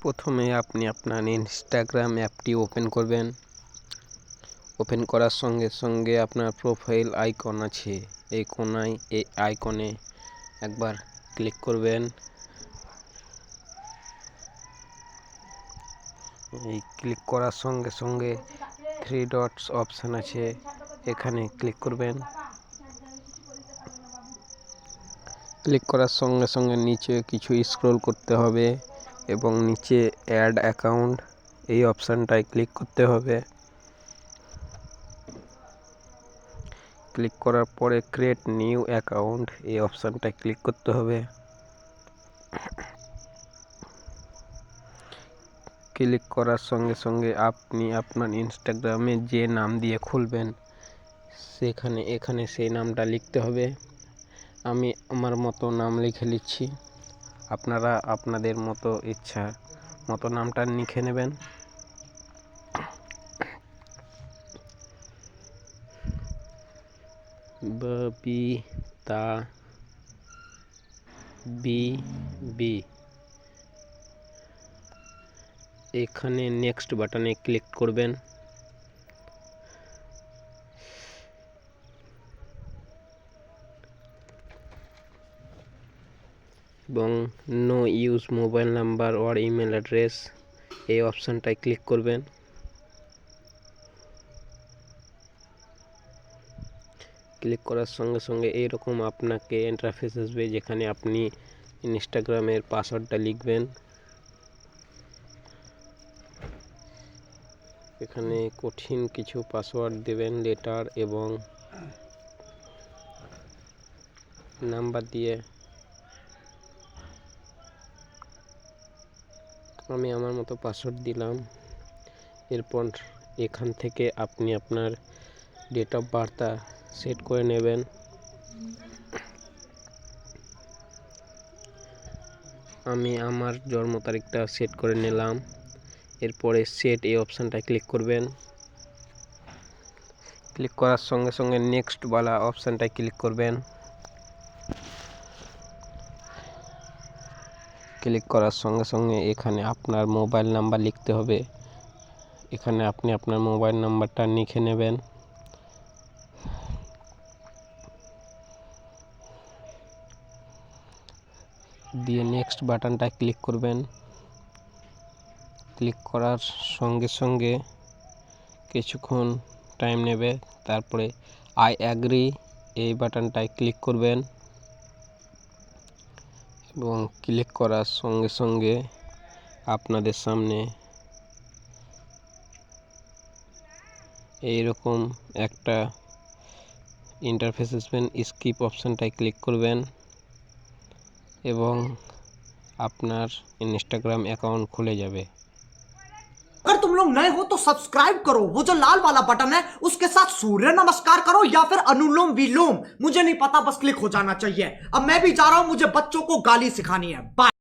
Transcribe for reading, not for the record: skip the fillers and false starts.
প্রথমে আপনি আপনার ইনস্টাগ্রাম অ্যাপটি ওপেন করবেন। ওপেন করার সঙ্গে সঙ্গে আপনার প্রোফাইল আইকন আছে, এই কোনায় এই আইকনে একবার ক্লিক করবেন। এই ক্লিক করার সঙ্গে সঙ্গে থ্রি ডটস অপশান আছে, এখানে ক্লিক করবেন। ক্লিক করার সঙ্গে সঙ্গে নিচে কিছু স্ক্রল করতে হবে এবং নিচে অ্যাড অ্যাকাউন্ট এই অপশানটায় ক্লিক করতে হবে। ক্লিক করার পরে ক্রিয়েট নিউ অ্যাকাউন্ট এই অপশানটায় ক্লিক করতে হবে। ক্লিক করার সঙ্গে সঙ্গে আপনি আপনার ইনস্টাগ্রামে যে নাম দিয়ে খুলবেন এখানে সেই নামটা লিখতে হবে। আমি আমার মতো নাম লিখে নিচ্ছি, আপনারা আপনাদের মতো ইচ্ছা মতো নামটা লিখে নেবেন। ববিতা বিবি, এখানে নেক্সট বাটনে ক্লিক করবেন। এবং no use mobile number or email address এই অপশানটায় ক্লিক করবেন। ক্লিক করার সঙ্গে সঙ্গে এইরকম আপনাকে ইন্টারফেস আসবে, যেখানে আপনি ইনস্টাগ্রামের পাসওয়ার্ডটা লিখবেন। এখানে কঠিন কিছু পাসওয়ার্ড দেবেন, লেটার এবং নাম্বার দিয়ে। আমি আমার মতো পাসওয়ার্ড দিলাম। এরপর এখান থেকে আপনি আপনার ডেট অফ বার্থটা সেট করে নেবেন। আমি আমার জন্ম তারিখটা সেট করে নিলাম। এরপরে সেট এই অপশানটায় ক্লিক করবেন। ক্লিক করার সঙ্গে সঙ্গে নেক্সট বালা অপশানটায় ক্লিক করবেন। ক্লিক করার সঙ্গে সঙ্গে এখানে আপনার মোবাইল নাম্বার লিখতে হবে। এখানে আপনি আপনার মোবাইল নাম্বারটা লিখে নেবেন। দিয়ে নেক্সট বাটনটা ক্লিক করবেন। ক্লিক করার সঙ্গে সঙ্গে কিছুক্ষণ টাইম নেবে, তারপরে আই অ্যাগ্রি এই বাটনটায় ক্লিক করবেন এবং ক্লিক করার সঙ্গে সঙ্গে আপনাদের সামনে এইরকম একটা ইন্টারফেস আসবেন। স্কিপ অপশানটায় ক্লিক করবেন এবং আপনার ইনস্টাগ্রাম অ্যাকাউন্ট খুলে যাবে। अगर तुम लोग नए हो तो सब्सक्राइब करो, वो जो लाल वाला बटन है उसके साथ सूर्य नमस्कार करो या फिर अनुलोम विलोम, मुझे नहीं पता, बस क्लिक हो जाना चाहिए। अब मैं भी जा रहा हूं, मुझे बच्चों को गाली सिखानी है। बाय।